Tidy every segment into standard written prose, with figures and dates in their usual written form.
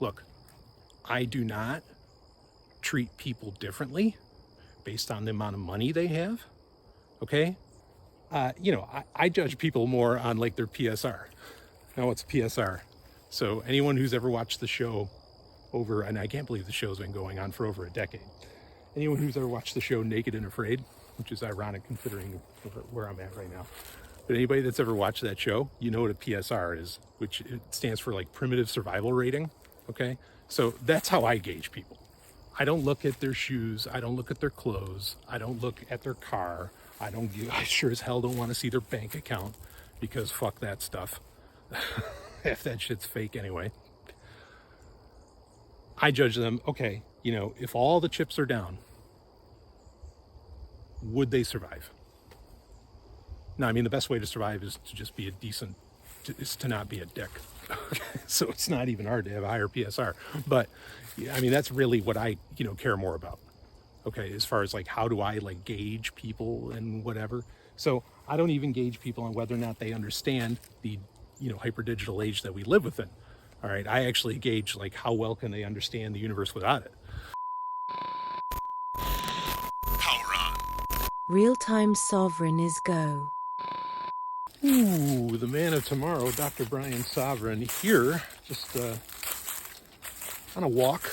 look, I do not treat people differently based on the amount of money they have, okay? I judge people more on like their PSR. Now, what's PSR? So anyone who's ever watched the show and I can't believe the show's been going on for over a decade. Anyone who's ever watched the show Naked and Afraid, which is ironic considering where I'm at right now. But anybody that's ever watched that show, you know what a PSR is, which it stands for like primitive survival rating, okay? So that's how I gauge people. I don't look at their shoes. I don't look at their clothes. I don't look at their car. I sure as hell don't want to see their bank account because fuck that stuff. Half that shit's fake anyway. I judge them, okay, if all the chips are down, would they survive? No, I mean, the best way to survive is to just be is to not be a dick. So it's not even hard to have a higher PSR. But, I mean, that's really what I, care more about. Okay, as far as like, how do I like gauge people and whatever. So I don't even gauge people on whether or not they understand the, hyper digital age that we live within. All right, I actually gauge like how well can they understand the universe without it. Power on. Real-time Sovryn is go. Ooh, the man of tomorrow, Dr. Brian Sovryn here, just on a walk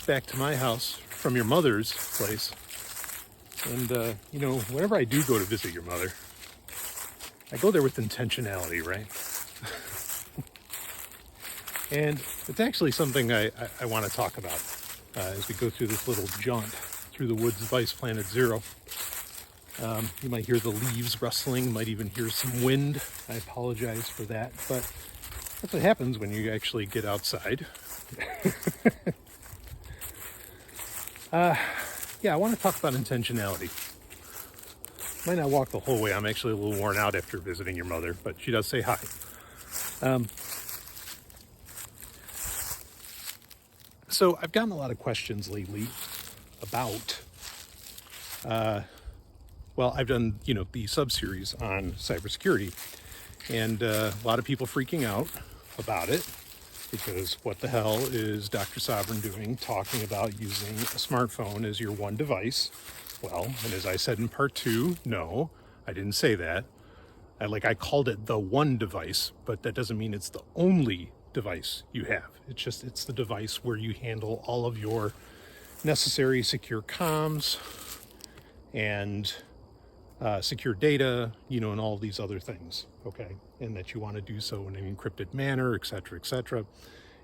back to my house from your mother's place. And, whenever I do go to visit your mother, I go there with intentionality, right? And it's actually something I want to talk about as we go through this little jaunt through the woods of Vice Planet Zero. You might hear the leaves rustling, might even hear some wind. I apologize for that, but that's what happens when you actually get outside. I want to talk about intentionality. Might not walk the whole way. I'm actually a little worn out after visiting your mother, but she does say hi. So I've gotten a lot of questions lately about, I've done, the sub-series on cybersecurity, and a lot of people freaking out about it because what the hell is Dr. Sovryn doing talking about using a smartphone as your one device? Well, and as I said in part 2, no, I didn't say that. I called it the one device, but that doesn't mean it's the only device you have. It's the device where you handle all of your necessary secure comms and secure data, and all these other things, okay? And that you want to do so in an encrypted manner, et cetera,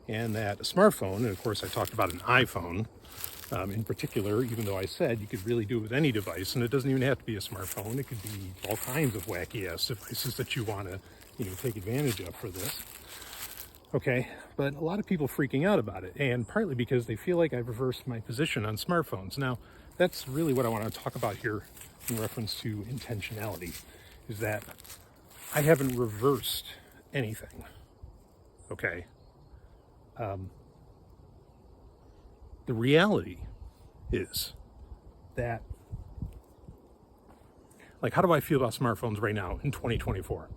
and that a smartphone, and of course I talked about an iPhone in particular, even though I said you could really do it with any device, and it doesn't even have to be a smartphone. It could be all kinds of wacky ass devices that you want to, take advantage of for this. Okay, but a lot of people freaking out about it, and partly because they feel like I've reversed my position on smartphones. Now, that's really what I want to talk about here in reference to intentionality, is that I haven't reversed anything, okay? The reality is that, how do I feel about smartphones right now in 2024?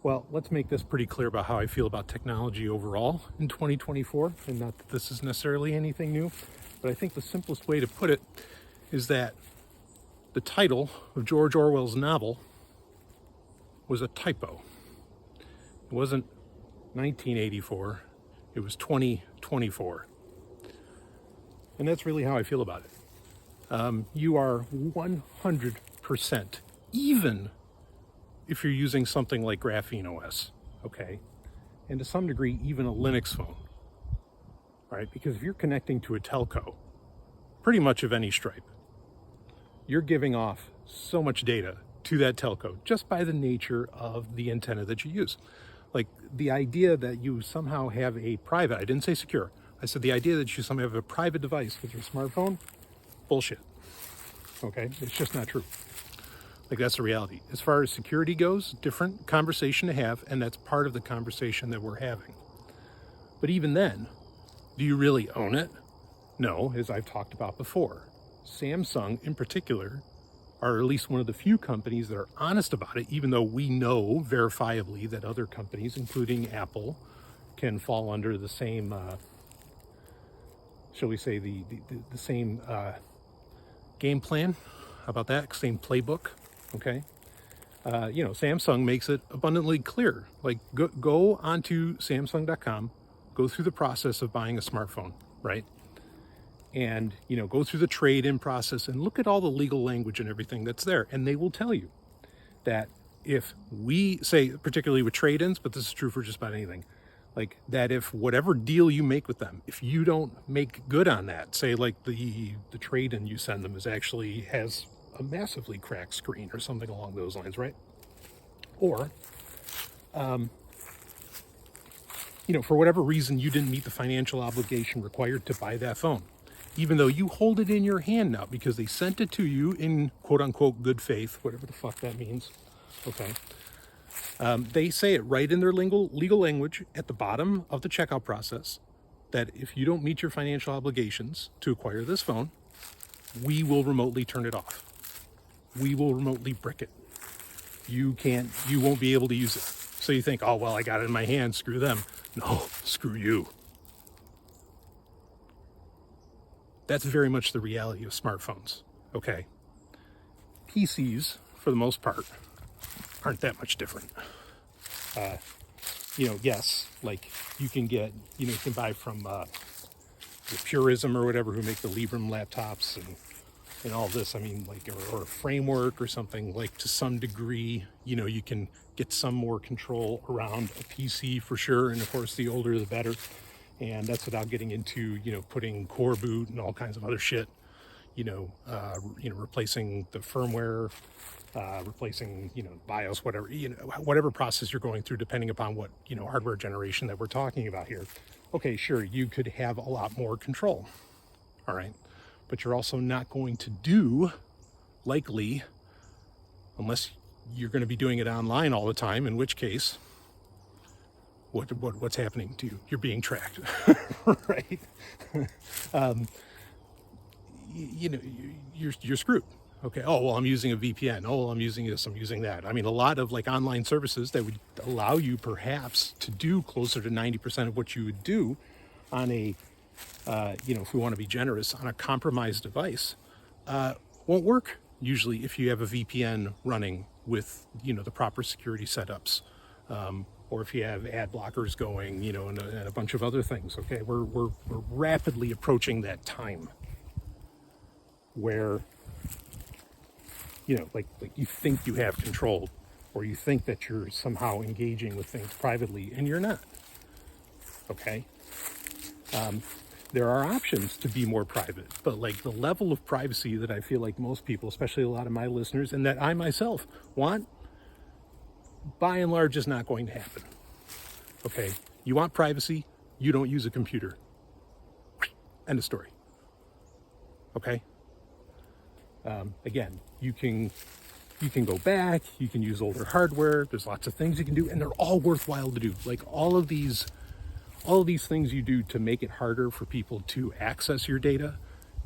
Well, let's make this pretty clear about how I feel about technology overall in 2024, and not that this is necessarily anything new, but I think the simplest way to put it is that the title of George Orwell's novel was a typo. It wasn't 1984, it was 2024. And that's really how I feel about it. You are 100%, even if you're using something like Graphene OS, okay? And to some degree, even a Linux phone, right? Because if you're connecting to a telco, pretty much of any stripe, you're giving off so much data to that telco just by the nature of the antenna that you use. The idea that you somehow have a private, I didn't say secure, I said the idea that you somehow have a private device with your smartphone, bullshit, okay? It's just not true. That's the reality. As far as security goes, different conversation to have, and that's part of the conversation that we're having. But even then, do you really own it? No, as I've talked about before. Samsung, in particular, are at least one of the few companies that are honest about it, even though we know verifiably that other companies, including Apple can fall under the same, shall we say, the same game plan. How about that? Same playbook. Okay. Samsung makes it abundantly clear. Like, go onto Samsung.com, go through the process of buying a smartphone, right? And, go through the trade-in process and look at all the legal language and everything that's there. And they will tell you that if we say, particularly with trade-ins, but this is true for just about anything, like that if whatever deal you make with them, if you don't make good on that, say like the trade-in you send them has a massively cracked screen or something along those lines, right? Or, for whatever reason, you didn't meet the financial obligation required to buy that phone, even though you hold it in your hand now because they sent it to you in quote unquote good faith, whatever the fuck that means. Okay. They say it right in their legal language at the bottom of the checkout process that if you don't meet your financial obligations to acquire this phone, we will remotely turn it off. We will remotely brick it. You won't be able to use it. So you think, oh, well, I got it in my hand, screw them. No, screw you. That's very much the reality of smartphones, okay? PCs, for the most part, aren't that much different. Yes, like you can get, you can buy from the Purism or whatever who make the Librem laptops and all this. I mean, like, or a framework or something, like to some degree, you can get some more control around a PC for sure. And of course, the older the better. And that's without getting into, putting core boot and all kinds of other shit, replacing the firmware, replacing, BIOS, whatever, whatever process you're going through, depending upon what, hardware generation that we're talking about here. Okay, sure, you could have a lot more control. All right. But you're also not going to do, likely, unless you're going to be doing it online all the time, in which case, what's happening to you? You're being tracked, right? You're screwed. Okay. Oh, well, I'm using a VPN. Oh, well, I'm using this, I'm using that. I mean, a lot of like online services that would allow you perhaps to do closer to 90% of what you would do on a, if we want to be generous, on a compromised device, won't work usually if you have a VPN running with, the proper security setups, or if you have ad blockers going, and a bunch of other things. Okay. We're rapidly approaching that time where, like you think you have control, or you think that you're somehow engaging with things privately, and you're not. Okay. There are options to be more private, but like the level of privacy that I feel like most people, especially a lot of my listeners, and that I myself want, by and large, is not going to happen. Okay. You want privacy, you don't use a computer. End of story. Okay. Again, you can go back, you can use older hardware. There's lots of things you can do, and they're all worthwhile to do. Like all of these things you do to make it harder for people to access your data,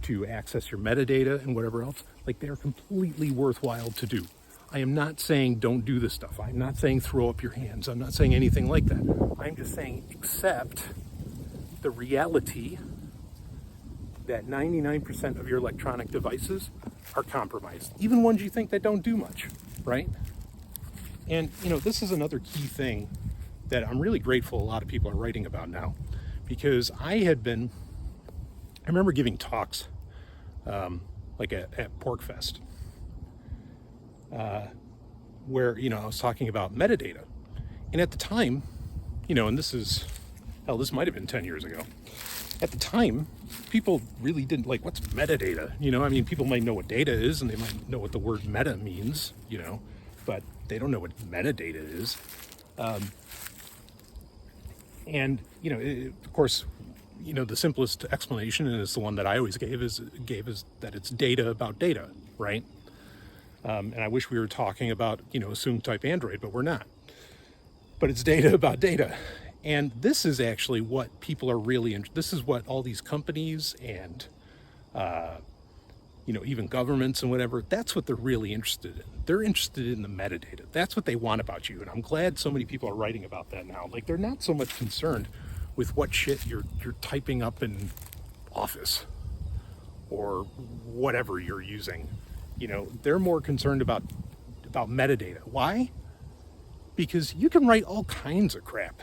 to access your metadata and whatever else, like they're completely worthwhile to do. I am not saying don't do this stuff. I'm not saying throw up your hands. I'm not saying anything like that. I'm just saying accept the reality that 99% of your electronic devices are compromised, even ones you think that don't do much, right? And, this is another key thing that I'm really grateful a lot of people are writing about now, because I remember giving talks, like at PorkFest, where, I was talking about metadata. And at the time, and this might have been 10 years ago. At the time, people really didn't like, what's metadata? People might know what data is, and they might know what the word meta means, but they don't know what metadata is. Of course, the simplest explanation, and it's the one that I always gave is that it's data about data, right? And I wish we were talking about, assumed type Android, but we're not. But it's data about data. And this is actually what people are really interested in. This is what all these companies and even governments and whatever, that's what they're really interested in. They're interested in the metadata. That's what they want about you. And I'm glad so many people are writing about that now. Like, they're not so much concerned with what shit you're typing up in Office or whatever you're using. They're more concerned about metadata. Why? Because you can write all kinds of crap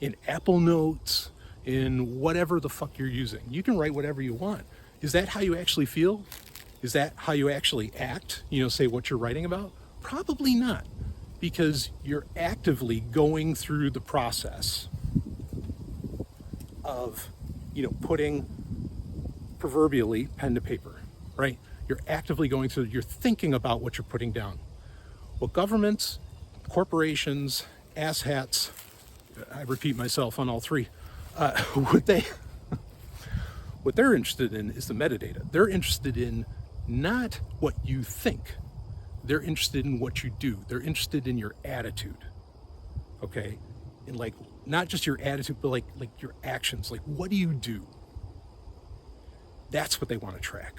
in Apple Notes, in whatever the fuck you're using. You can write whatever you want. Is that how you actually feel? Is that how you actually act? Say what you're writing about? Probably not, because you're actively going through the process of, putting proverbially pen to paper, right? You're actively going through, you're thinking about what you're putting down. Well, governments, corporations, asshats, I repeat myself on all three, what they're interested in is the metadata. They're interested in not what you think. They're interested in what you do. They're interested in your attitude. Okay? And like, not just your attitude, but like your actions. Like, what do you do? That's what they want to track.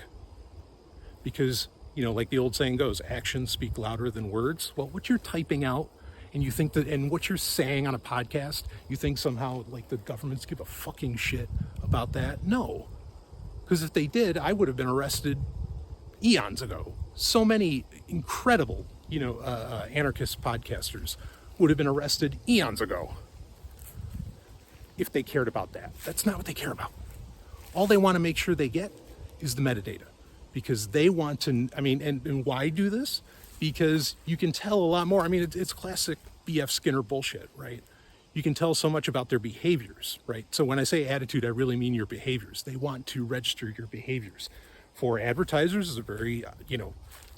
Because, like the old saying goes, actions speak louder than words. Well, what you're typing out and you think that, and what you're saying on a podcast, you think somehow like the governments give a fucking shit about that? No. Because if they did, I would have been arrested eons ago. So many incredible, anarchist podcasters would have been arrested eons ago if they cared about that. That's not what they care about. All they want to make sure they get is the metadata, because they want to, and why do this? Because you can tell a lot more. It's classic B.F. Skinner bullshit, right? You can tell so much about their behaviors, right? So when I say attitude, I really mean your behaviors. They want to register your behaviors. For advertisers, is a very,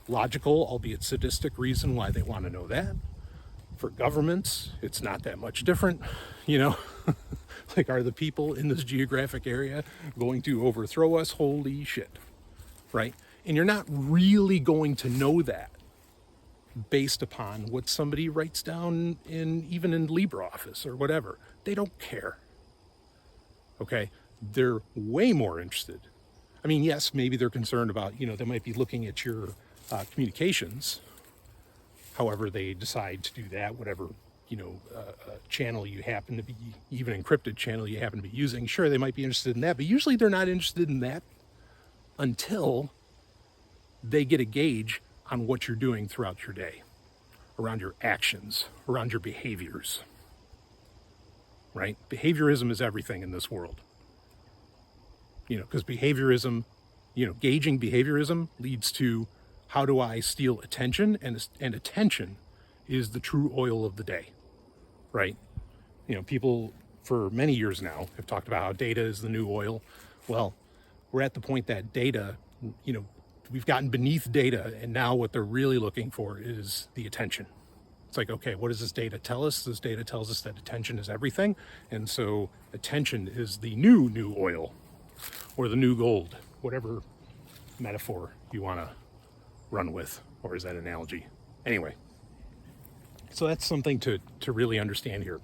logical, albeit sadistic reason why they want to know that. For governments, it's not that much different, Like, are the people in this geographic area going to overthrow us? Holy shit, right? And you're not really going to know that based upon what somebody writes down even in LibreOffice or whatever. They don't care. Okay? They're way more interested. Yes, maybe they're concerned about, they might be looking at your communications, however they decide to do that, whatever, channel you happen to be, even encrypted channel you happen to be using. Sure, they might be interested in that, but usually they're not interested in that until they get a gauge on what you're doing throughout your day, around your actions, around your behaviors, right? Behaviorism is everything in this world. Because behaviorism, gauging behaviorism leads to how do I steal attention, and attention is the true oil of the day, right? People for many years now have talked about how data is the new oil. Well, we're at the point that data, we've gotten beneath data, and now what they're really looking for is the attention. It's like, okay, what does this data tell us? This data tells us that attention is everything, and so attention is the new oil, or the new gold, whatever metaphor you want to run with, or is that analogy? Anyway, so that's something to really understand here,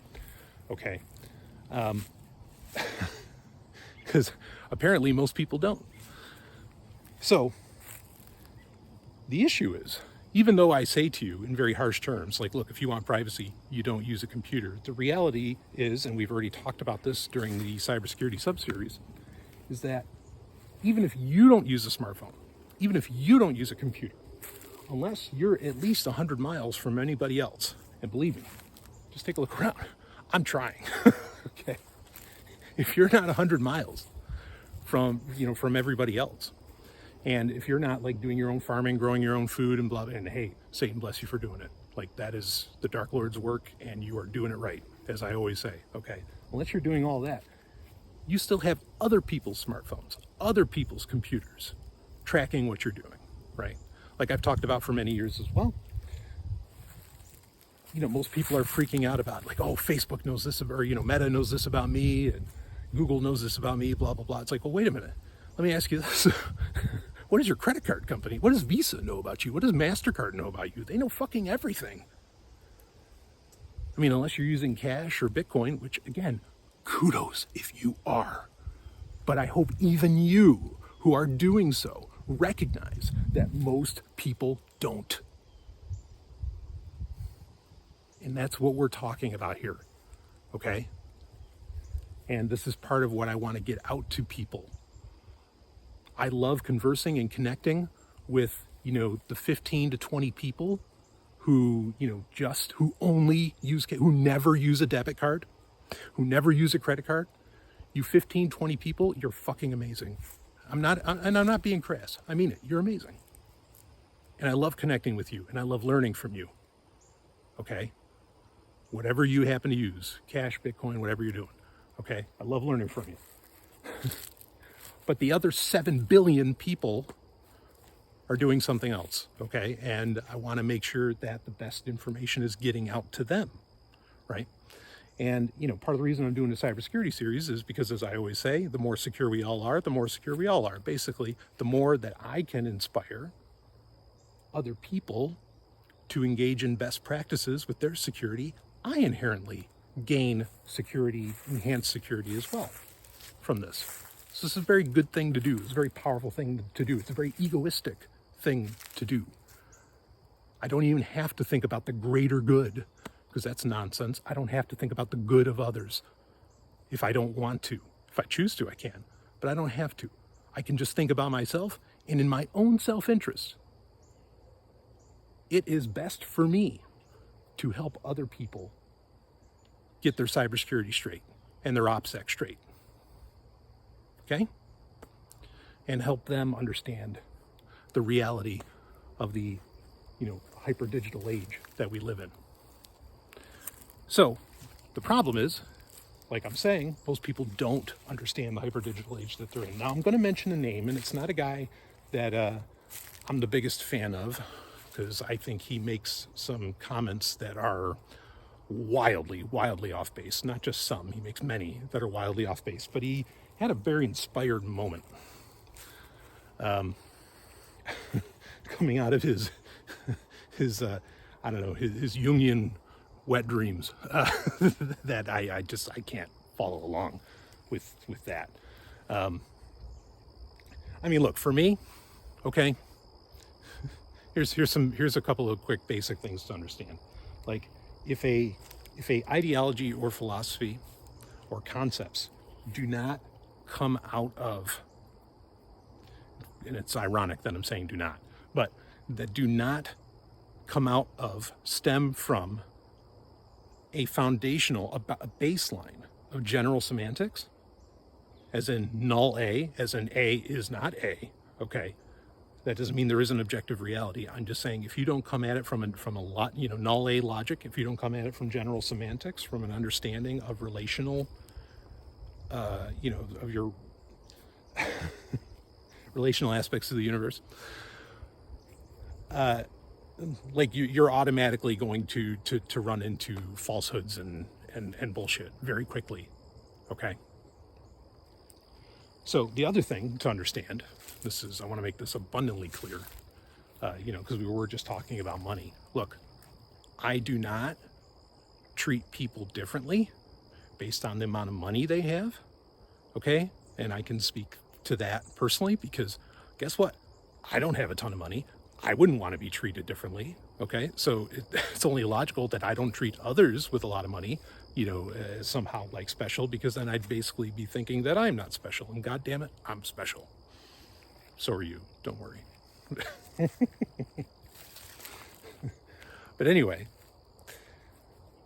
okay? Because apparently most people don't. So the issue is, even though I say to you in very harsh terms, like, look, if you want privacy, you don't use a computer. The reality is, and we've already talked about this during the cybersecurity subseries, is that even if you don't use a smartphone, even if you don't use a computer, unless you're at least 100 miles from anybody else, and believe me, just take a look around. I'm trying, okay? If you're not 100 miles from everybody else, and if you're not like doing your own farming, growing your own food and blah, and hey, Satan bless you for doing it. Like, that is the Dark Lord's work, and you are doing it right, as I always say, okay? Unless you're doing all that, you still have other people's smartphones, other people's computers tracking what you're doing, right? Like I've talked about for many years as well. Most people are freaking out about, like, oh, Facebook knows this, or, Meta knows this about me, and Google knows this about me, blah, blah, blah. It's like, well, wait a minute. Let me ask you this. What does your credit card company, what does Visa know about you? What does MasterCard know about you? They know fucking everything. Unless you're using cash or Bitcoin, which, again, kudos if you are. But I hope even you who are doing so recognize that most people don't. And that's what we're talking about here, okay? And this is part of what I want to get out to people. I love conversing and connecting with, the 15 to 20 people who, who never use a debit card, who never use a credit card. You 15, 20 people, you're fucking amazing. I'm not being crass. I mean it. You're amazing. And I love connecting with you, and I love learning from you. Okay? Whatever you happen to use, cash, Bitcoin, whatever you're doing. Okay? I love learning from you. But the other 7 billion people are doing something else, okay? And I want to make sure that the best information is getting out to them, right? And, part of the reason I'm doing the cybersecurity series is because, as I always say, the more secure we all are, the more secure we all are. Basically, the more that I can inspire other people to engage in best practices with their security, I inherently gain security, enhanced security as well from this. So this is a very good thing to do. It's a very powerful thing to do. It's a very egoistic thing to do. I don't even have to think about the greater good, because that's nonsense. I don't have to think about the good of others if I don't want to. If I choose to, I can, but I don't have to. I can just think about myself, and in my own self-interest, it is best for me to help other people get their cybersecurity straight and their OPSEC straight. Okay? And help them understand the reality of the, hyper digital age that we live in. So the problem is, like I'm saying, most people don't understand the hyper digital age that they're in. Now I'm going to mention a name, and it's not a guy that I'm the biggest fan of, because I think he makes some comments that are wildly off base. Not just some, he makes many that are wildly off base, but he had a very inspired moment coming out of his Jungian wet dreams that I can't follow along with that. Look, for me, okay, here's a couple of quick basic things to understand. Like, if a ideology or philosophy or concepts do not come out of, and it's ironic that I'm saying do not, but that do not come out of, stem from a foundational, a baseline of general semantics, as in null A, as in A is not A, okay? That doesn't mean there is an objective reality. I'm just saying, if you don't come at it from a lot, null A logic, if you don't come at it from general semantics, from an understanding of relational, of your relational aspects of the universe, you're automatically going to run into falsehoods and bullshit very quickly, okay? So the other thing to understand, I want to make this abundantly clear, because we were just talking about money. Look, I do not treat people differently based on the amount of money they have, okay? And I can speak to that personally, because guess what? I don't have a ton of money. I wouldn't want to be treated differently, okay? So it's only logical that I don't treat others with a lot of money, somehow like special, because then I'd basically be thinking that I'm not special, and God damn it, I'm special. So are you, don't worry. But anyway,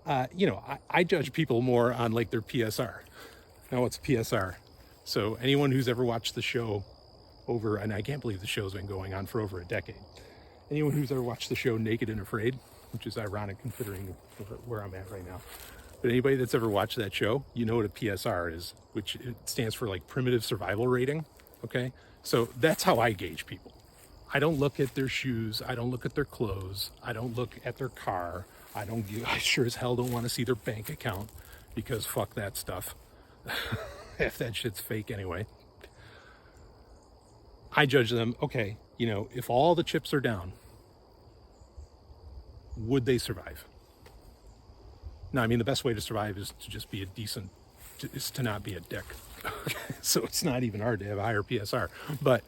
I judge people more on like their PSR. Now, what's PSR? So anyone who's ever watched the show and I can't believe the show's been going on for over a decade. Anyone who's ever watched the show Naked and Afraid, which is ironic considering where I'm at right now. But anybody that's ever watched that show, you know what a PSR is, which it stands for like primitive survival rating, okay? So that's how I gauge people. I don't look at their shoes. I don't look at their clothes. I don't look at their car. I sure as hell don't want to see their bank account, because fuck that stuff. If that shit's fake anyway. I judge them, okay, if all the chips are down, would they survive? No, the best way to survive is to just be is to not be a dick. So it's not even hard to have a higher PSR. But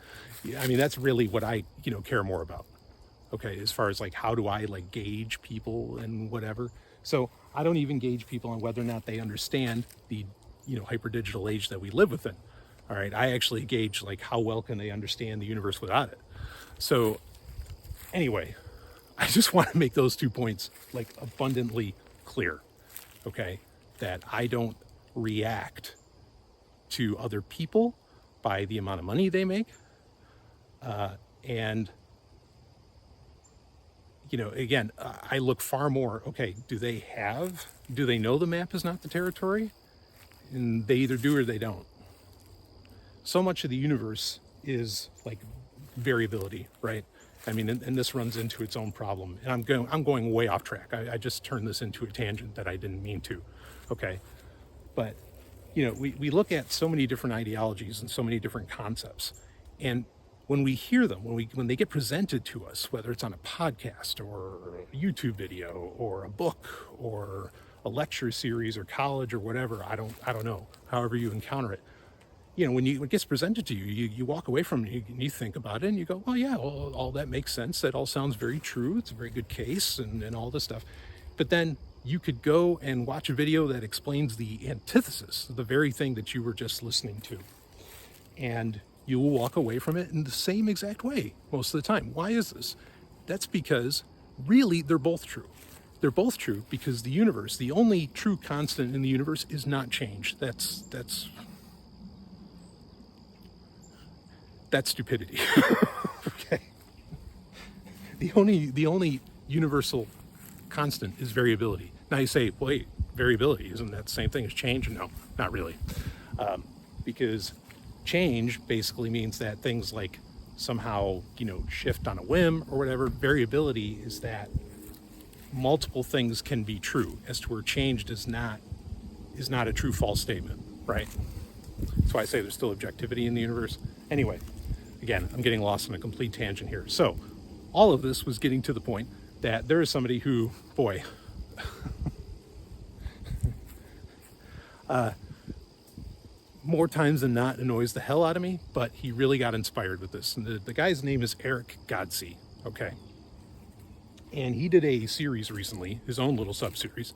I mean, that's really what I, care more about. Okay, as far as like, how do I like gauge people and whatever. So I don't even gauge people on whether or not they understand the, hyper digital age that we live within. All right, I actually gauge like how well can they understand the universe without it. So anyway, I just want to make those 2 points like abundantly clear. Okay, that I don't react to other people by the amount of money they make. And again, I look far more, okay, do they know the map is not the territory? And they either do or they don't. So much of the universe is like variability, right? I mean, and this runs into its own problem. And I'm going way off track. I just turned this into a tangent that I didn't mean to, okay? But, we look at so many different ideologies and so many different concepts. And when we hear them, when they get presented to us, whether it's on a podcast or a YouTube video or a book or a lecture series or college or whatever, I don't know, however you encounter it, when it gets presented to you, you walk away from it and you think about it and you go, well, yeah, all that makes sense. That all sounds very true. It's a very good case and all this stuff. But then you could go and watch a video that explains the antithesis, the very thing that you were just listening to. And you will walk away from it in the same exact way most of the time. Why is this? That's because really they're both true. They're both true because the universe, the only true constant in the universe is not change. That's stupidity. Okay. The only universal constant is variability. Now you say, wait, variability, isn't that the same thing as change? No, not really. Because change basically means that things like somehow, shift on a whim or whatever. Variability is that multiple things can be true, as to where change is not a true false statement, right? That's why I say there's still objectivity in the universe. Anyway, again, I'm getting lost in a complete tangent here. So all of this was getting to the point that there is somebody who, boy, more times than not annoys the hell out of me, but he really got inspired with this. And the guy's name is Eric Godsey, okay? And he did a series recently, his own little sub-series,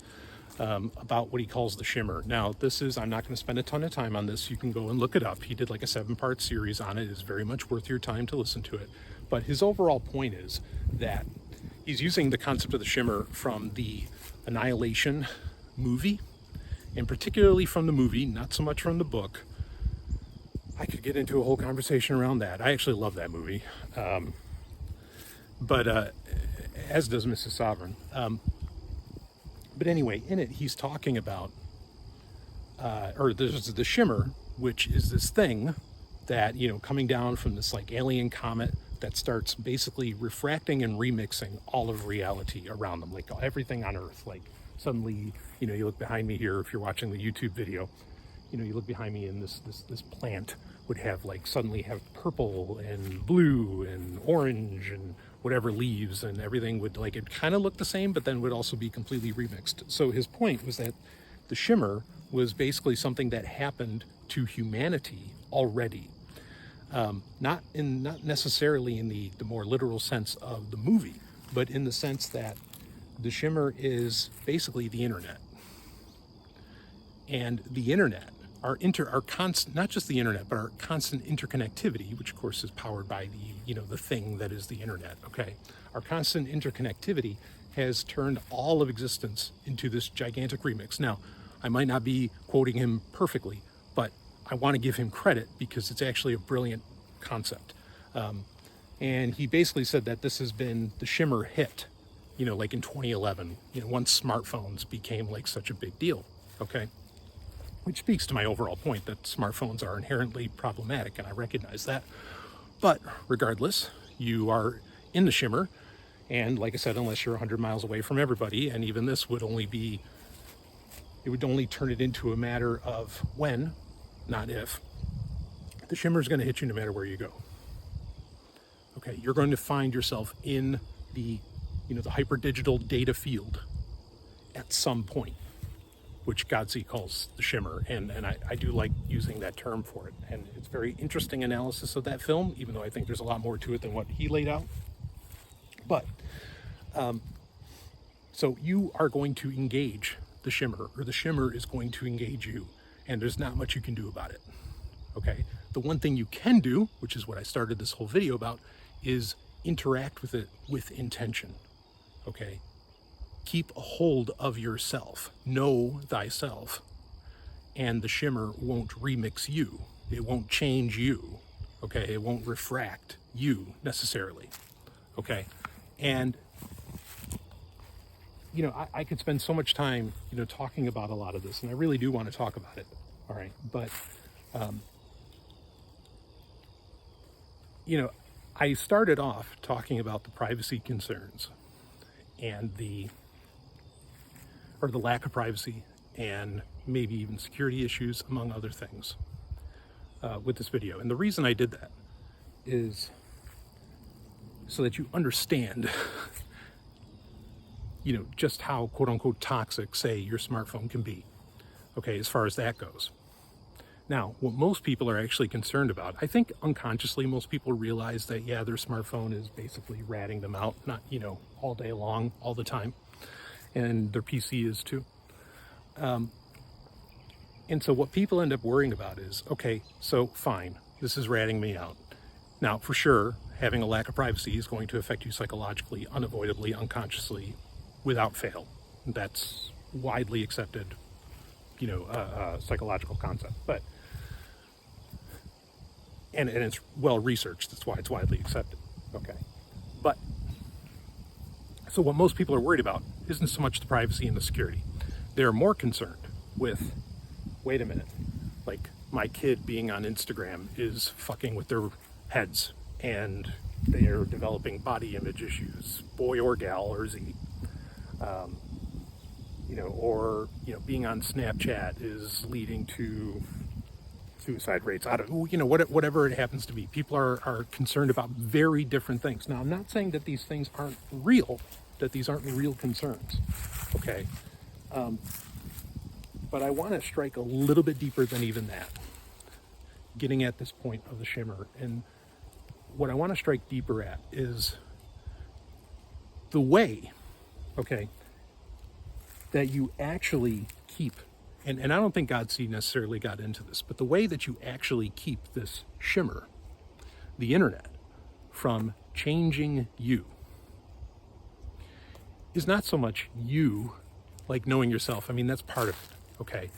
about what he calls the Shimmer. Now, I'm not going to spend a ton of time on this. You can go and look it up. He did like a 7-part series on it. It's very much worth your time to listen to it. But his overall point is that he's using the concept of the Shimmer from the Annihilation movie, and particularly from the movie, not so much from the book. I could get into a whole conversation around that. I actually love that movie. But as does Mrs. Sovryn. But anyway, in it, he's talking about, there's the Shimmer, which is this thing that, coming down from this like alien comet that starts basically refracting and remixing all of reality around them, like everything on Earth. Like suddenly, you look behind me here, if you're watching the YouTube video, you look behind me and this plant would have suddenly have purple and blue and orange and whatever leaves, and everything would it kind of look the same, but then would also be completely remixed. So his point was that the Shimmer was basically something that happened to humanity already. Not necessarily in the more literal sense of the movie, but in the sense that the Shimmer is basically the internet. And the internet, our constant, not just the internet, but our constant interconnectivity, which of course is powered by the thing that is the internet, okay? Our constant interconnectivity has turned all of existence into this gigantic remix. Now, I might not be quoting him perfectly, but I want to give him credit because it's actually a brilliant concept. And he basically said that this has been the Shimmer hit, in 2011, once smartphones became such a big deal, okay? Which speaks to my overall point that smartphones are inherently problematic, and I recognize that. But regardless, you are in the Shimmer, and like I said, unless you're 100 miles away from everybody, and even this would only turn it into a matter of when, not if, the Shimmer is going to hit you no matter where you go. Okay, you're going to find yourself in the hyper digital data field at some point. which Godsey calls the Shimmer, and I do like using that term for it. And it's very interesting analysis of that film, even though I think there's a lot more to it than what he laid out. But, so you are going to engage the Shimmer, or the Shimmer is going to engage you, and there's not much you can do about it, okay? The one thing you can do, which is what I started this whole video about, is interact with it with intention, okay? Keep a hold of yourself, know thyself, and the Shimmer won't remix you. It won't change you, okay? It won't refract you necessarily, okay? And, you know, I could spend so much time, you know, talking about a lot of this, and I really do want to talk about it, all right? But, you know, I started off talking about the privacy concerns and the lack of privacy and maybe even security issues, among other things, with this video. And the reason I did that is so that you understand, you know, just how quote unquote toxic, say, your smartphone can be, okay, as far as that goes. Now, what most people are actually concerned about, I think unconsciously most people realize that, yeah, their smartphone is basically ratting them out, not, you know, all day long, all the time. And their PC is too. And so what people end up worrying about is, okay, so fine, this is ratting me out. Now, for sure, having a lack of privacy is going to affect you psychologically, unavoidably, unconsciously, without fail. That's widely accepted, you know, psychological concept. But, and it's well researched, that's why it's widely accepted, okay? But, so what most people are worried about isn't so much the privacy and the security. They're more concerned with, wait a minute, like my kid being on Instagram is fucking with their heads and they are developing body image issues, boy or gal or Z. You know, or, you know, being on Snapchat is leading to suicide rates. I don't, you know, whatever it happens to be. People are concerned about very different things. Now, I'm not saying that these things aren't real, that these aren't real concerns, okay? But I want to strike a little bit deeper than even that, getting at this point of the Shimmer. And what I want to strike deeper at is the way, okay, that you actually keep, and I don't think Godsey necessarily got into this, but the way that you actually keep this Shimmer, the internet, from changing you is not so much you, like knowing yourself. I mean, that's part of it, okay?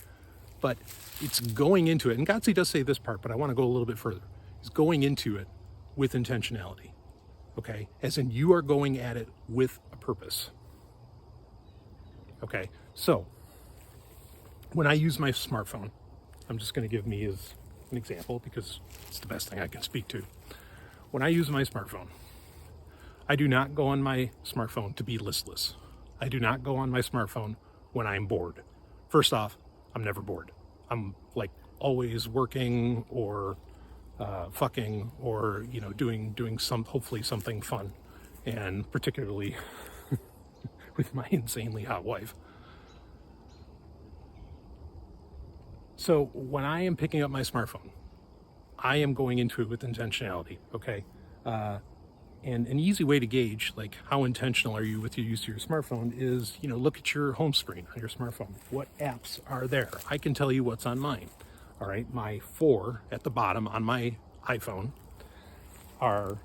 But it's going into it, and Godsey does say this part, but I want to go a little bit further. It's going into it with intentionality, okay? As in, you are going at it with a purpose. Okay, so when I use my smartphone, I'm just going to give me as an example because it's the best thing I can speak to. When I use my smartphone, I do not go on my smartphone to be listless. I do not go on my smartphone when I'm bored. First off, I'm never bored. I'm like always working or fucking or, you know, doing hopefully something fun, and particularly with my insanely hot wife. So when I am picking up my smartphone, I am going into it with intentionality, okay? And an easy way to gauge like how intentional are you with your use of your smartphone is, you know, look at your home screen on your smartphone. What apps are there? I can tell you what's on mine. All right, my 4 at the bottom on my iPhone are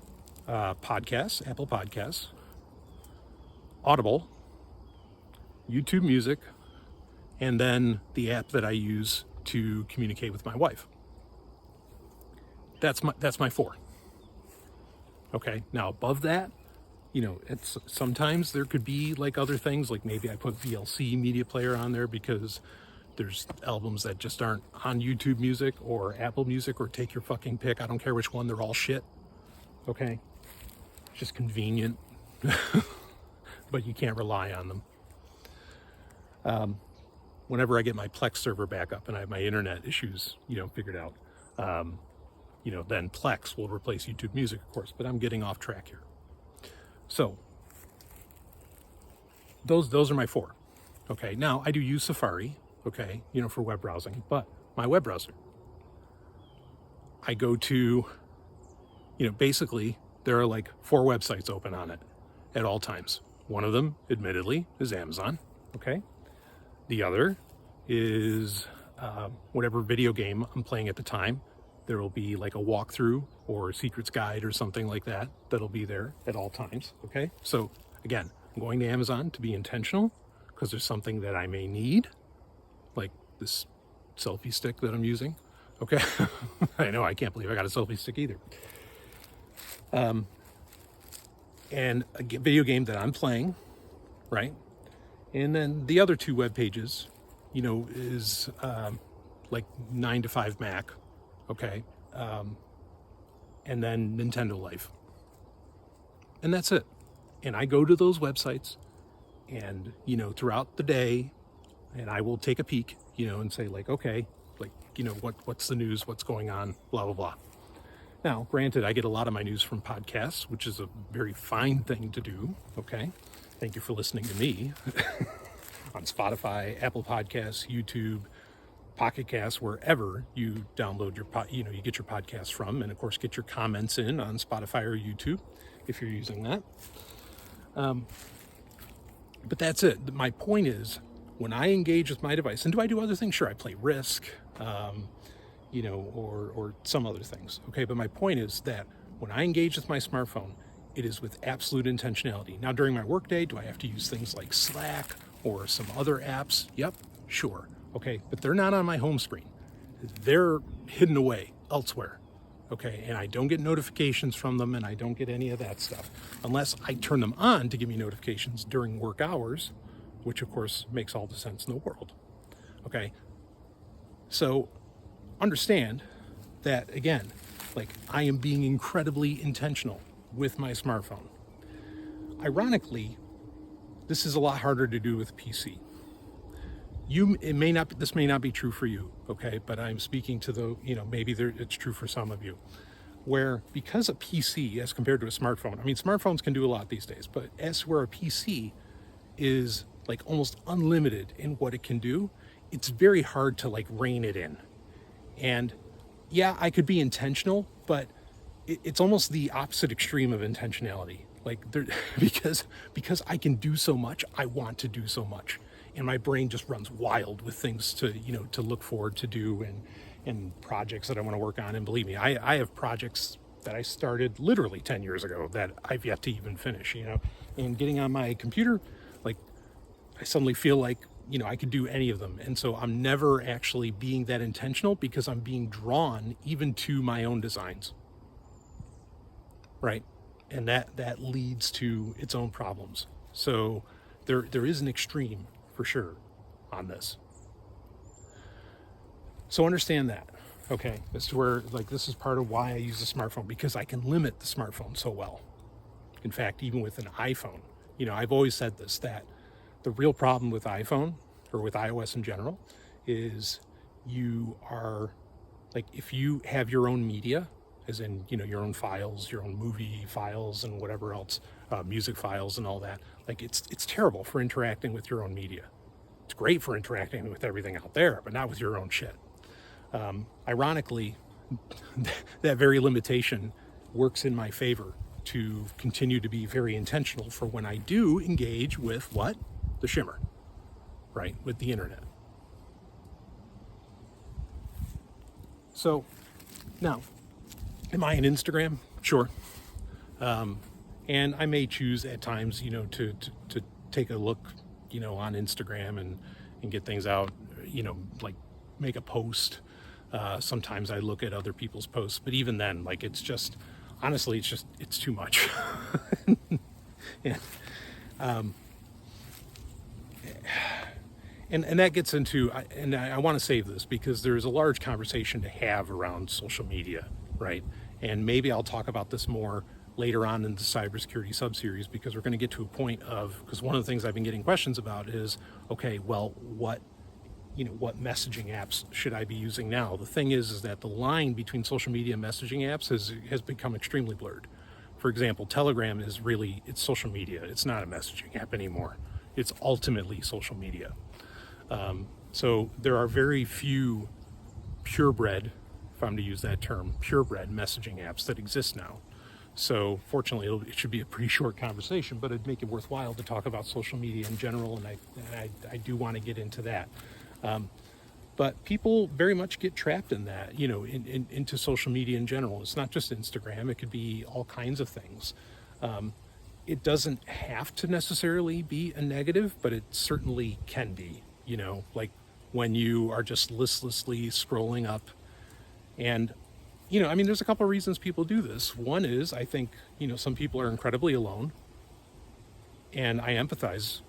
podcasts, Apple Podcasts, Audible, YouTube Music, and then the app that I use to communicate with my wife. That's my 4. Okay, now above that, you know, it's sometimes there could be like other things, like maybe I put VLC media player on there because there's albums that just aren't on YouTube Music or Apple Music, or take your fucking pick. I don't care which one, they're all shit. Okay, it's just convenient, but you can't rely on them. Whenever I get my Plex server back up and I have my internet issues, you know, figured out, you know, then Plex will replace YouTube Music, of course, but I'm getting off track here. So those are my 4. Okay, now I do use Safari, okay, for web browsing, but my web browser. I go to, basically there are like 4 websites open on it at all times. One of them, admittedly, is Amazon, okay? The other is whatever video game I'm playing at the time. There will be like a walkthrough or secrets guide or something like that that'll be there at all times, okay? So again, I'm going to Amazon to be intentional because there's something that I may need, like this selfie stick that I'm using, okay? I know, I can't believe I got a selfie stick either. And a video game that I'm playing, right? And then the other 2 web pages, is like 9 to 5 Mac, okay? And then Nintendo Life. And that's it. And I go to those websites and, throughout the day, and I will take a peek, and say like, okay, like, what's the news, what's going on, blah, blah, blah. Now, granted, I get a lot of my news from podcasts, which is a very fine thing to do, okay? Thank you for listening to me on Spotify, Apple Podcasts, YouTube, Pocket Casts, wherever you download your, you get your podcasts from, and of course, get your comments in on Spotify or YouTube if you're using that. But that's it. My point is, when I engage with my device, and do I do other things? Sure, I play Risk, or some other things. Okay, but my point is that when I engage with my smartphone, it is with absolute intentionality. Now, during my workday, do I have to use things like Slack or some other apps? Yep, sure. Okay, but they're not on my home screen. They're hidden away elsewhere. Okay, and I don't get notifications from them, and I don't get any of that stuff unless I turn them on to give me notifications during work hours, which of course makes all the sense in the world. Okay, so understand that, again, like, I am being incredibly intentional with my smartphone. Ironically, this is a lot harder to do with PC. This may not be true for you, okay? But I'm speaking to the, maybe it's true for some of you, where because a PC as compared to a smartphone, I mean, smartphones can do a lot these days, but as where a PC is like almost unlimited in what it can do, it's very hard to like rein it in. And yeah, I could be intentional, but it's almost the opposite extreme of intentionality. Like, because I can do so much, I want to do so much. And my brain just runs wild with things to look forward to do and projects that I want to work on. And believe me, I have projects that I started literally 10 years ago that I've yet to even finish, and getting on my computer, like, I suddenly feel like, I could do any of them. And so I'm never actually being that intentional because I'm being drawn even to my own designs. Right? And that leads to its own problems. So there is an extreme for sure on this. So understand that, okay? As to where, like, this is part of why I use the smartphone, because I can limit the smartphone so well. In fact, even with an iPhone, I've always said this, that the real problem with iPhone, or with iOS in general, is you are, like, if you have your own media, as in, your own files, your own movie files and whatever else, music files and all that, like, it's terrible for interacting with your own media. It's great for interacting with everything out there, but not with your own shit. Ironically, that very limitation works in my favor to continue to be very intentional for when I do engage with what? The Shimmer, right? With the internet. So now, am I on Instagram? Sure. And I may choose at times, to take a look, on Instagram and get things out, like make a post. Sometimes I look at other people's posts, but even then, like, it's just, honestly, it's too much. And that gets into, and I want to save this because there's a large conversation to have around social media, right? And maybe I'll talk about this more later on in the cybersecurity sub-series, because we're going to get to a point of, because one of the things I've been getting questions about is, okay, well, what messaging apps should I be using now? The thing is that the line between social media and messaging apps has become extremely blurred. For example, Telegram it's social media. It's not a messaging app anymore. It's ultimately social media. So there are very few purebred, if I'm to use that term, purebred messaging apps that exist now. So fortunately, it should be a pretty short conversation, but it'd make it worthwhile to talk about social media in general, and I do want to get into that. But people very much get trapped in that, into social media in general. It's not just Instagram. It could be all kinds of things. It doesn't have to necessarily be a negative, but it certainly can be, like when you are just listlessly scrolling up. And, there's a couple of reasons people do this. One is, I think, some people are incredibly alone. And I empathize,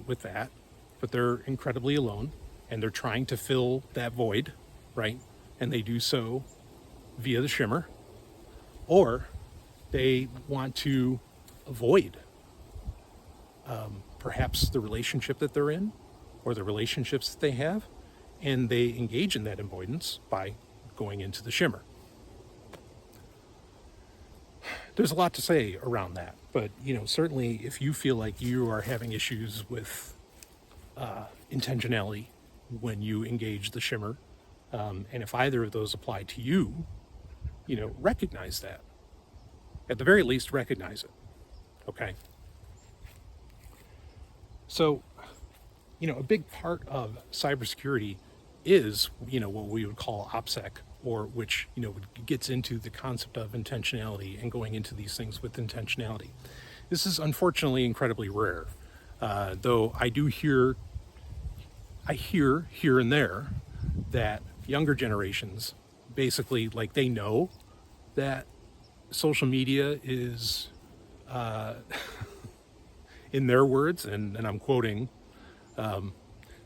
with that. But they're incredibly alone. And they're trying to fill that void, right? And they do so via the Shimmer. Or they want to avoid perhaps the relationship that they're in or the relationships that they have. And they engage in that avoidance by going into the Shimmer. There's a lot to say around that. But, certainly if you feel like you are having issues with intentionality, when you engage the Shimmer, and if either of those apply to you, recognize that. At the very least, recognize it. Okay? So, a big part of cybersecurity is, what we would call OPSEC, or which, gets into the concept of intentionality and going into these things with intentionality. This is unfortunately incredibly rare, though I hear here and there that younger generations basically, like, they know that social media is, in their words, and I'm quoting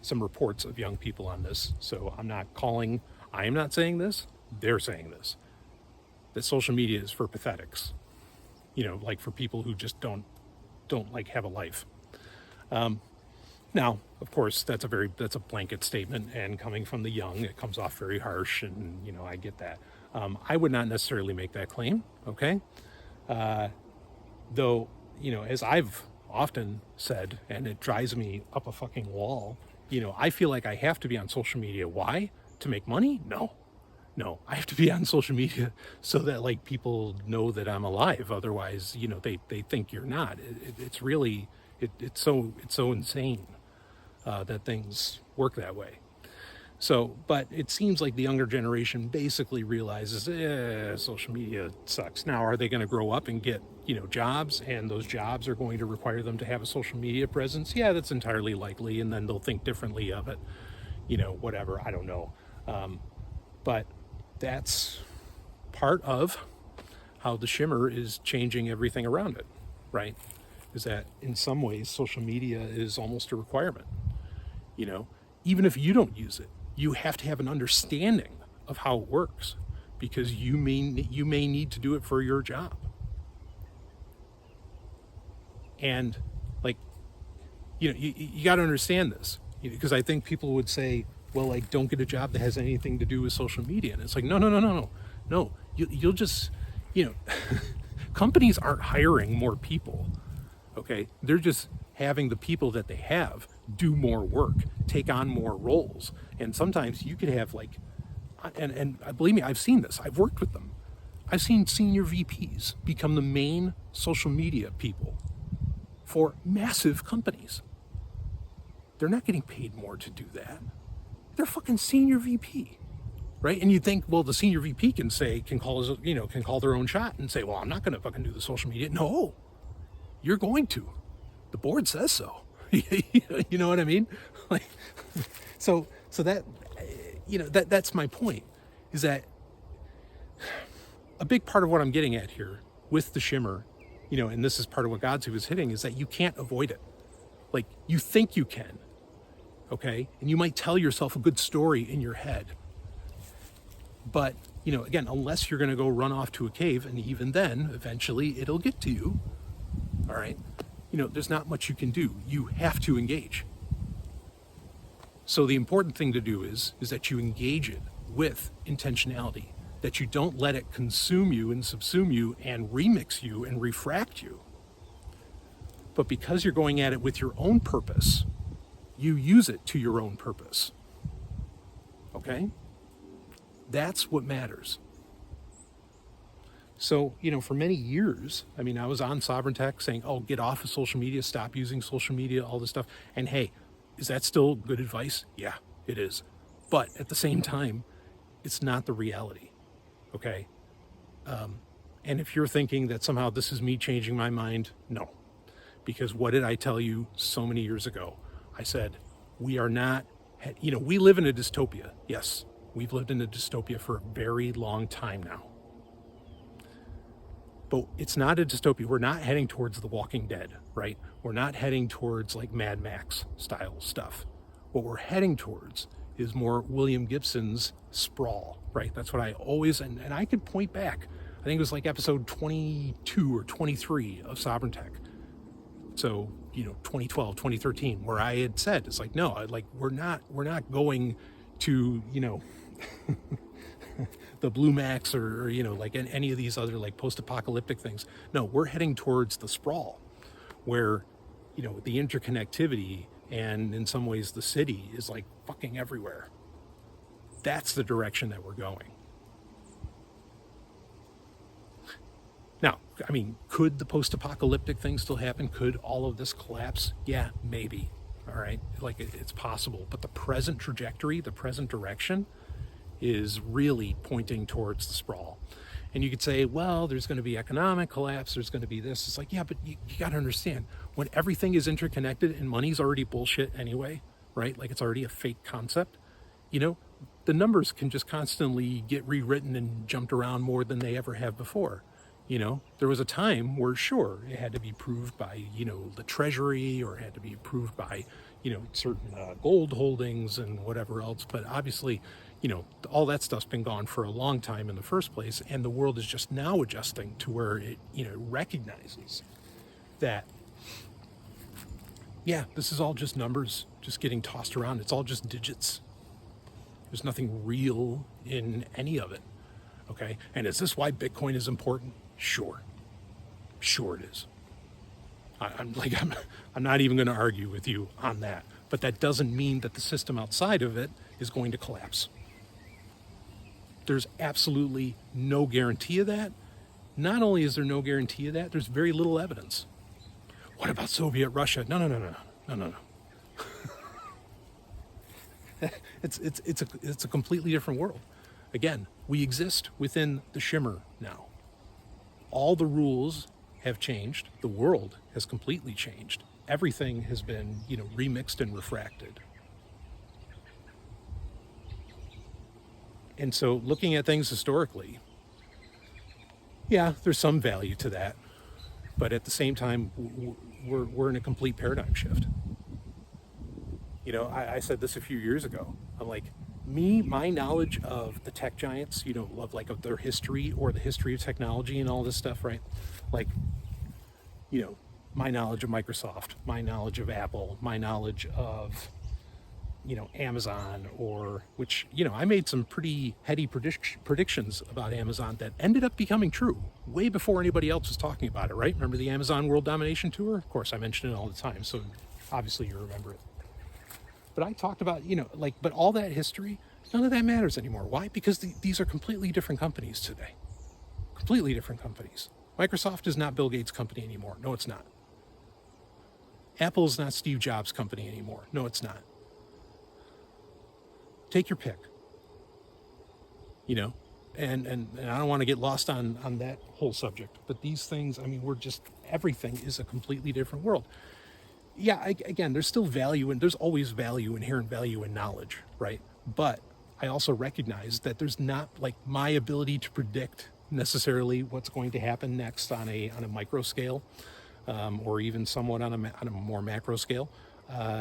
some reports of young people on this, so I am not saying this, they're saying this, that social media is for pathetics, like for people who just don't like have a life. Now, of course, that's a blanket statement, and coming from the young, it comes off very harsh, and, I get that. I would not necessarily make that claim, okay? Though, as I've often said, and it drives me up a fucking wall, I feel like I have to be on social media. Why? To make money? No, I have to be on social media so that, like, people know that I'm alive. Otherwise, they think you're not. It's really, it's so insane that things work that way. So, but it seems like the younger generation basically realizes, social media sucks. Now, are they going to grow up and get, jobs, and those jobs are going to require them to have a social media presence? Yeah, that's entirely likely, and then they'll think differently of it, whatever, I don't know. But that's part of how the Shimmer is changing everything around it, right? Is that in some ways, social media is almost a requirement. Even if you don't use it, you have to have an understanding of how it works, because you may need to do it for your job. And, like, you got to understand this, because I think people would say, well, like, don't get a job that has anything to do with social media. And it's like, no. You'll just, companies aren't hiring more people, okay? They're just having the people that they have do more work, take on more roles. And sometimes you could have, like, and believe me, I've seen this. I've worked with them. I've seen senior VPs become the main social media people for massive companies. They're not getting paid more to do that. They're fucking senior VP, right? And you think, well, the senior VP can call their own shot and say, well, I'm not going to fucking do the social media. No, you're going to. The board says so. You know what I mean? Like, so that, that's my point, is that a big part of what I'm getting at here with the Shimmer, and this is part of what Godsu was hitting, is that you can't avoid it. Like, you think you can, okay? And you might tell yourself a good story in your head. But, again, unless you're going to go run off to a cave, and even then, eventually, it'll get to you, all right? There's not much you can do. You have to engage. So the important thing to do is that you engage it with intentionality, that you don't let it consume you and subsume you and remix you and refract you. But because you're going at it with your own purpose, you use it to your own purpose. okay? That's what matters. So, for many years, I was on Sovryn Tech saying, oh, get off of social media, stop using social media, all this stuff. And hey, is that still good advice? Yeah, it is. But at the same time, it's not the reality, okay? And if you're thinking that somehow this is me changing my mind, no. Because what did I tell you so many years ago? I said, we are not, we live in a dystopia. Yes, we've lived in a dystopia for a very long time now. But it's not a dystopia. We're not heading towards The Walking Dead, right? We're not heading towards like Mad Max style stuff. What we're heading towards is more William Gibson's sprawl, right? That's what I always, and I could point back. I think it was like episode 22 or 23 of Sovryn Tech. So, 2012, 2013, where I had said, it's like, no, we're not going to, the Blue Max or like any of these other like post-apocalyptic things. No, we're heading towards the sprawl where, the interconnectivity and in some ways the city is like fucking everywhere. That's the direction that we're going. Now, could the post-apocalyptic thing still happen? Could all of this collapse? Yeah, maybe. All right. Like it's possible, but the present trajectory, the present direction is really pointing towards the sprawl. And you could say, well, there's going to be economic collapse. There's going to be this. It's like, yeah, but you got to understand when everything is interconnected and money's already bullshit anyway, right? Like it's already a fake concept, the numbers can just constantly get rewritten and jumped around more than they ever have before. There was a time where, sure, it had to be proved by, the treasury, or it had to be proved by, certain gold holdings and whatever else. But obviously, all that stuff's been gone for a long time in the first place. And the world is just now adjusting to where it, recognizes that, yeah, this is all just numbers just getting tossed around. It's all just digits. There's nothing real in any of it. Okay. And is this why Bitcoin is important? Sure it is. I'm not even going to argue with you on that, but that doesn't mean that the system outside of it is going to collapse. There's absolutely no guarantee of that. Not only is there no guarantee of that, there's very little evidence. What about Soviet Russia? No. It's a completely different world. Again, we exist within the Shimmer now. All the rules have changed. The world has completely changed. Everything has been, remixed and refracted. And so looking at things historically, yeah, there's some value to that. But at the same time, we're in a complete paradigm shift. I said this a few years ago. I'm like, my knowledge of the tech giants, of their history or the history of technology and all this stuff, right? Like, my knowledge of Microsoft, my knowledge of Apple, my knowledge of, Amazon, which I made some pretty heady predictions about Amazon that ended up becoming true way before anybody else was talking about it, right? Remember the Amazon World Domination Tour? Of course, I mention it all the time, so obviously you remember it. But I talked about, but all that history, none of that matters anymore. Why? Because these are completely different companies today. Completely different companies. Microsoft is not Bill Gates' company anymore. No, it's not. Apple is not Steve Jobs' company anymore. No, it's not. Take your pick. And I don't want to get lost on that whole subject. But these things, everything is a completely different world. Yeah, again, there's still value, and there's always inherent value in knowledge, right? But I also recognize that there's not my ability to predict necessarily what's going to happen next on a micro scale, or even somewhat on a more macro scale,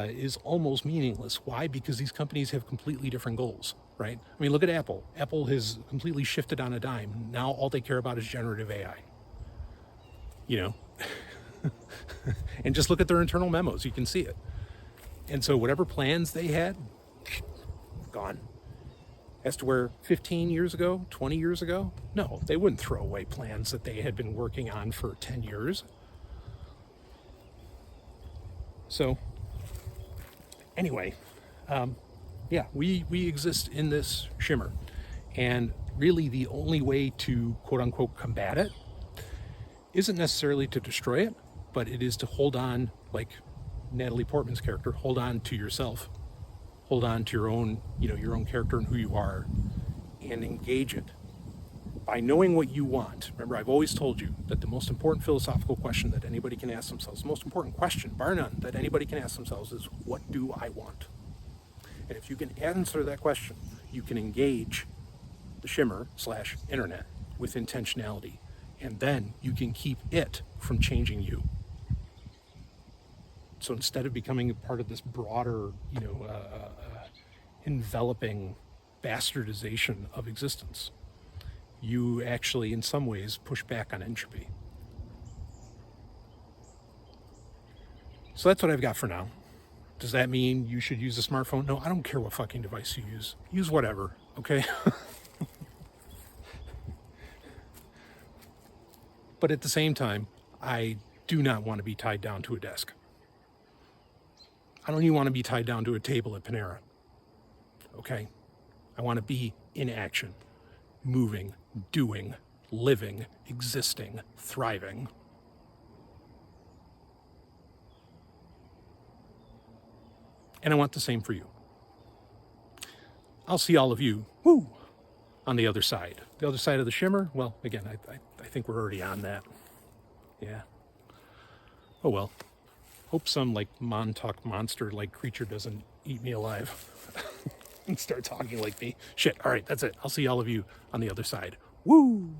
is almost meaningless. Why? Because these companies have completely different goals, right? Look at Apple. Apple has completely shifted on a dime. Now all they care about is generative AI. And just look at their internal memos, you can see it. And so whatever plans they had, gone. As to where 15 years ago, 20 years ago, no, they wouldn't throw away plans that they had been working on for 10 years. So anyway, Yeah, we exist in this shimmer. And really the only way to quote unquote combat it isn't necessarily to destroy it, but it is to hold on, like Natalie Portman's character, hold on to yourself, hold on to your own, your own character and who you are, and engage it by knowing what you want. Remember, I've always told you that the most important philosophical question that anybody can ask themselves, the most important question, bar none, that anybody can ask themselves is, what do I want? And if you can answer that question, you can engage the shimmer/internet with intentionality, and then you can keep it from changing you. So instead of becoming a part of this broader, enveloping bastardization of existence, you actually, in some ways, push back on entropy. So that's what I've got for now. Does that mean you should use a smartphone? No, I don't care what fucking device you use. Use whatever, okay? But at the same time, I do not want to be tied down to a desk. I don't even want to be tied down to a table at Panera. Okay? I want to be in action, moving, doing, living, existing, thriving. And I want the same for you. I'll see all of you, on the other side. The other side of the shimmer? Well, again, I think we're already on that. Yeah. Oh well. Hope some Montauk monster-like creature doesn't eat me alive and start talking like me. Shit, all right, that's it. I'll see all of you on the other side. Woo!